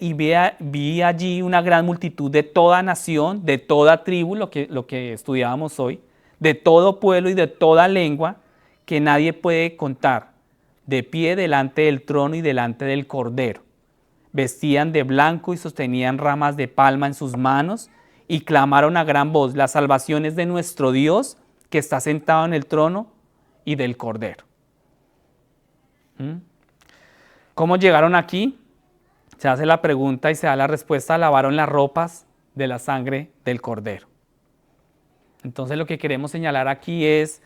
y vi allí una gran multitud de toda nación, de toda tribu, lo que estudiábamos hoy, de todo pueblo y de toda lengua, que nadie puede contar, de pie delante del trono y delante del Cordero. Vestían de blanco y sostenían ramas de palma en sus manos y clamaron a gran voz, la salvación es de nuestro Dios que está sentado en el trono y del Cordero. ¿Cómo llegaron aquí? Se hace la pregunta y se da la respuesta, lavaron las ropas de la sangre del Cordero. Entonces lo que queremos señalar aquí es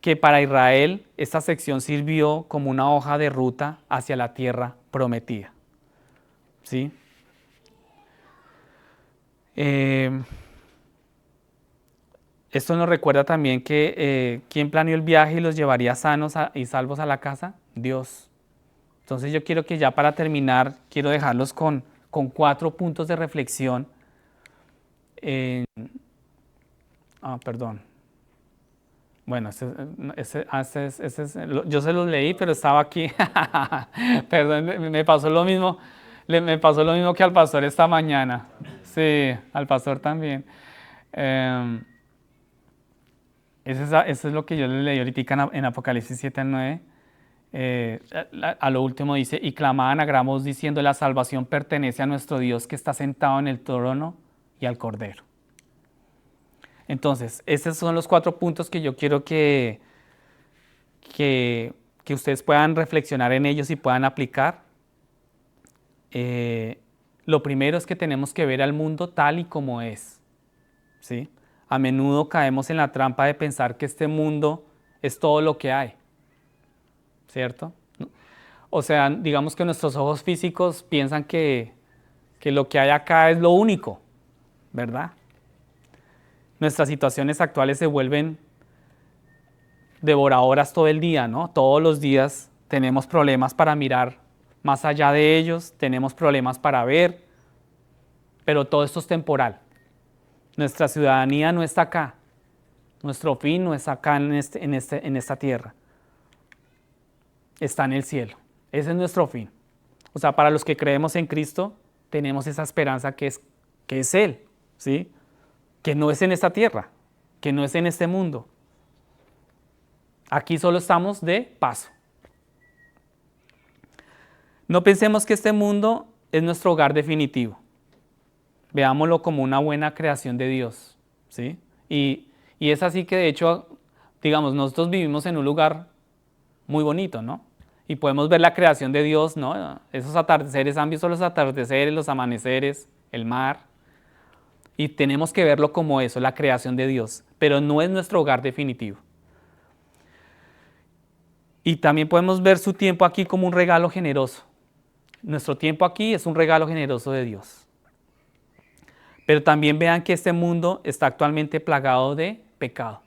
que para Israel esta sección sirvió como una hoja de ruta hacia la tierra prometida. ¿Sí? Esto nos recuerda también que ¿quién planeó el viaje y los llevaría sanos y salvos a la casa? Dios. Entonces yo quiero que ya para terminar, quiero dejarlos con 4 puntos de reflexión. Perdón. Bueno, yo se los leí, pero estaba aquí. Perdón, me pasó lo mismo. Me pasó lo mismo que al pastor esta mañana. Sí, al pastor también. Eso es lo que yo le leí ahorita en Apocalipsis 7 al 9. A lo último dice, y clamaban a gran voz diciendo, la salvación pertenece a nuestro Dios que está sentado en el trono y al Cordero. Entonces, estos son los 4 puntos que yo quiero que ustedes puedan reflexionar en ellos y puedan aplicar. Lo primero es que tenemos que ver al mundo tal y como es, ¿sí? A menudo caemos en la trampa de pensar que este mundo es todo lo que hay, ¿cierto? O sea, digamos que nuestros ojos físicos piensan que lo que hay acá es lo único, ¿verdad? Nuestras situaciones actuales se vuelven devoradoras todo el día, ¿no? Todos los días tenemos problemas para mirar más allá de ellos, tenemos problemas para ver, pero todo esto es temporal. Nuestra ciudadanía no está acá, nuestro fin no está acá en esta tierra, está en el cielo. Ese es nuestro fin. O sea, para los que creemos en Cristo, tenemos esa esperanza que es Él, ¿sí? Que no es en esta tierra, que no es en este mundo. Aquí solo estamos de paso. No pensemos que este mundo es nuestro hogar definitivo. Veámoslo como una buena creación de Dios, ¿sí? Y es así que de hecho, digamos, nosotros vivimos en un lugar muy bonito, ¿no? Y podemos ver la creación de Dios, ¿no? Esos atardeceres, han visto los atardeceres, los amaneceres, el mar. Y tenemos que verlo como eso, la creación de Dios, pero no es nuestro hogar definitivo. Y también podemos ver su tiempo aquí como un regalo generoso. Nuestro tiempo aquí es un regalo generoso de Dios. Pero también vean que este mundo está actualmente plagado de pecado.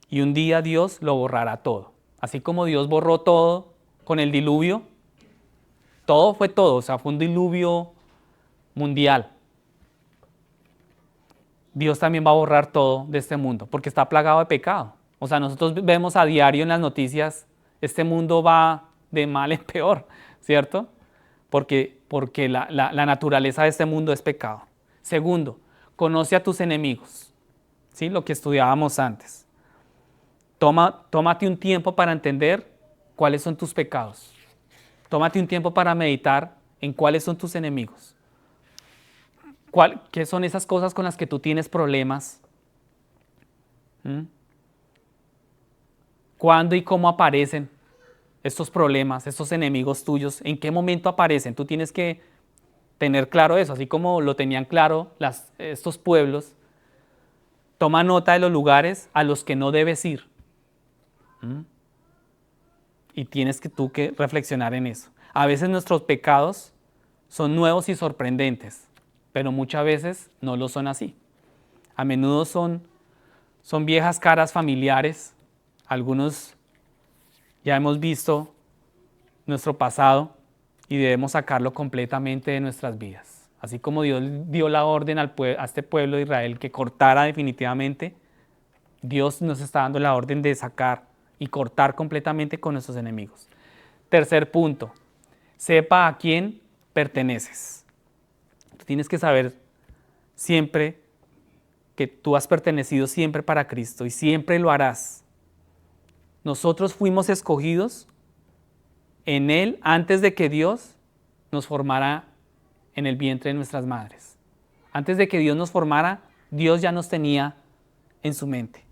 Y un día Dios lo borrará todo. Así como Dios borró todo con el diluvio, todo fue todo, o sea, fue un diluvio mundial. Dios también va a borrar todo de este mundo, porque está plagado de pecado. O sea, nosotros vemos a diario en las noticias, este mundo va de mal en peor, ¿cierto? Porque la naturaleza de este mundo es pecado. Segundo, conoce a tus enemigos, ¿sí? Lo que estudiábamos antes. Tómate un tiempo para entender cuáles son tus pecados. Tómate un tiempo para meditar en cuáles son tus enemigos. ¿Qué son esas cosas con las que tú tienes problemas? ¿Cuándo y cómo aparecen estos problemas, estos enemigos tuyos? ¿En qué momento aparecen? Tú tienes que tener claro eso, así como lo tenían claro estos pueblos. Toma nota de los lugares a los que no debes ir. Y tienes tú que reflexionar en eso. A veces nuestros pecados son nuevos y sorprendentes, pero muchas veces no lo son así. A menudo son viejas caras familiares. Algunos ya hemos visto nuestro pasado y debemos sacarlo completamente de nuestras vidas. Así como Dios dio la orden a este pueblo de Israel que cortara definitivamente, Dios nos está dando la orden de sacar y cortar completamente con nuestros enemigos. Tercer punto, sepa a quién perteneces. Tú tienes que saber siempre que tú has pertenecido siempre para Cristo y siempre lo harás. Nosotros fuimos escogidos en Él antes de que Dios nos formara en el vientre de nuestras madres. Antes de que Dios nos formara, Dios ya nos tenía en su mente.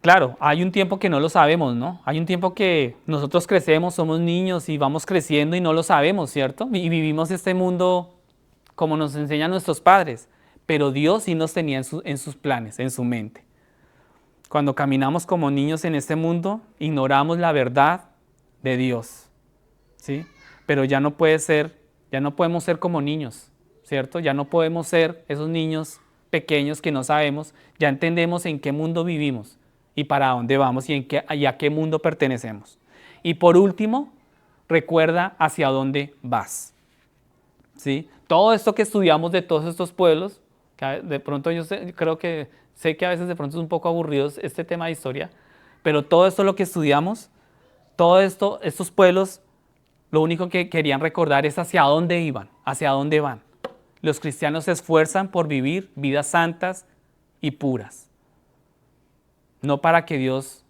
Claro, hay un tiempo que no lo sabemos, ¿no? Hay un tiempo que nosotros crecemos, somos niños y vamos creciendo y no lo sabemos, ¿cierto? Y vivimos este mundo como nos enseñan nuestros padres, pero Dios sí nos tenía en sus planes, en su mente. Cuando caminamos como niños en este mundo, ignoramos la verdad de Dios, ¿sí? Pero ya no podemos ser como niños, ¿cierto? Ya no podemos ser esos niños pequeños que no sabemos, ya entendemos en qué mundo vivimos y para dónde vamos y a qué mundo pertenecemos. Y por último, recuerda hacia dónde vas, ¿sí? Todo esto que estudiamos de todos estos pueblos, que de pronto sé que a veces de pronto es un poco aburrido este tema de historia, pero todo esto lo que estudiamos, estos pueblos, lo único que querían recordar es hacia dónde iban, hacia dónde van. Los cristianos se esfuerzan por vivir vidas santas y puras. No para que Dios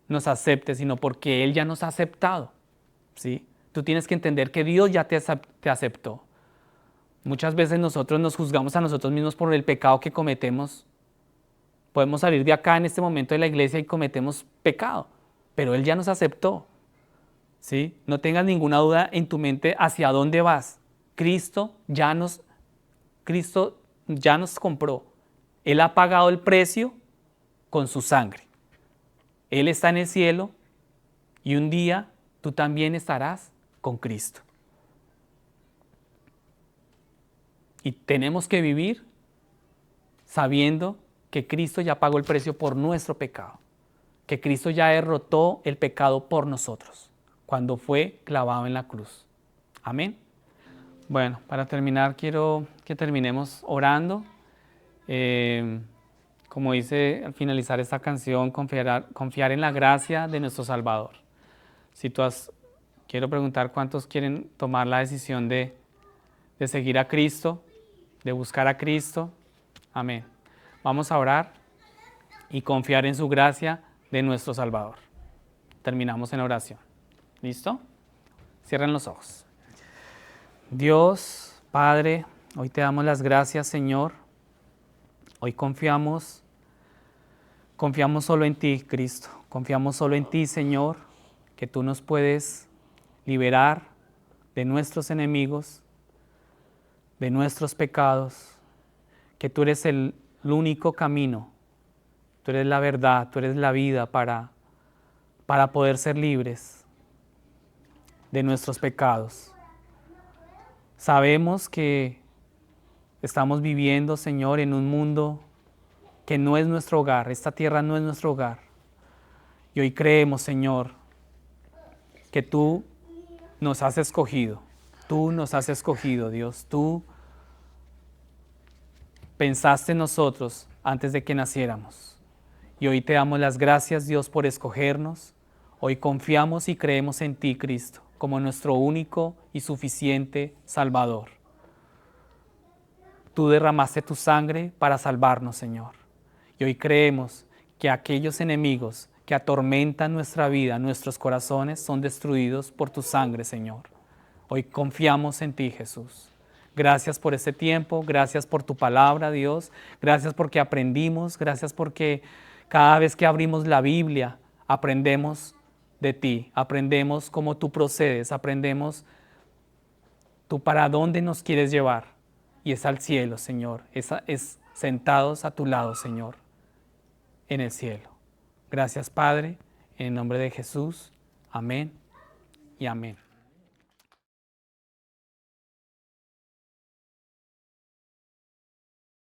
nos acepte, sino porque Él ya nos ha aceptado, ¿sí? Tú tienes que entender que Dios ya te aceptó. Muchas veces nosotros nos juzgamos a nosotros mismos por el pecado que cometemos. Podemos salir de acá en este momento de la iglesia y cometemos pecado, pero Él ya nos aceptó, ¿sí? No tengas ninguna duda en tu mente hacia dónde vas. Cristo ya nos compró. Él ha pagado el precio con su sangre. Él está en el cielo y un día tú también estarás con Cristo. Y tenemos que vivir sabiendo que Cristo ya pagó el precio por nuestro pecado, que Cristo ya derrotó el pecado por nosotros cuando fue clavado en la cruz. Amén. Bueno, para terminar quiero que terminemos orando. Como dice al finalizar esta canción, confiar en la gracia de nuestro Salvador. Quiero preguntar cuántos quieren tomar la decisión de seguir a Cristo, de buscar a Cristo. Amén. Vamos a orar y confiar en su gracia de nuestro Salvador. Terminamos en oración. ¿Listo? Cierren los ojos. Dios, Padre, hoy te damos las gracias, Señor. Hoy confiamos solo en ti, Cristo. Confiamos solo en ti, Señor, que tú nos puedes liberar de nuestros enemigos, de nuestros pecados, que tú eres el único camino, tú eres la verdad, tú eres la vida para poder ser libres de nuestros pecados. Sabemos que estamos viviendo, Señor, en un mundo que no es nuestro hogar, esta tierra no es nuestro hogar. Y hoy creemos, Señor, que tú nos has escogido, Dios, tú pensaste en nosotros antes de que naciéramos. Y hoy te damos las gracias, Dios, por escogernos. Hoy confiamos y creemos en ti, Cristo, como nuestro único y suficiente Salvador. Tú derramaste tu sangre para salvarnos, Señor. Y hoy creemos que aquellos enemigos que atormentan nuestra vida, nuestros corazones, son destruidos por tu sangre, Señor. Hoy confiamos en ti, Jesús. Gracias por este tiempo, gracias por tu palabra, Dios. Gracias porque aprendimos, gracias porque cada vez que abrimos la Biblia, aprendemos de ti, aprendemos cómo tú procedes, aprendemos tú para dónde nos quieres llevar. Y es al cielo, Señor, es sentados a tu lado, Señor, en el cielo. Gracias, Padre, en el nombre de Jesús. Amén y amén.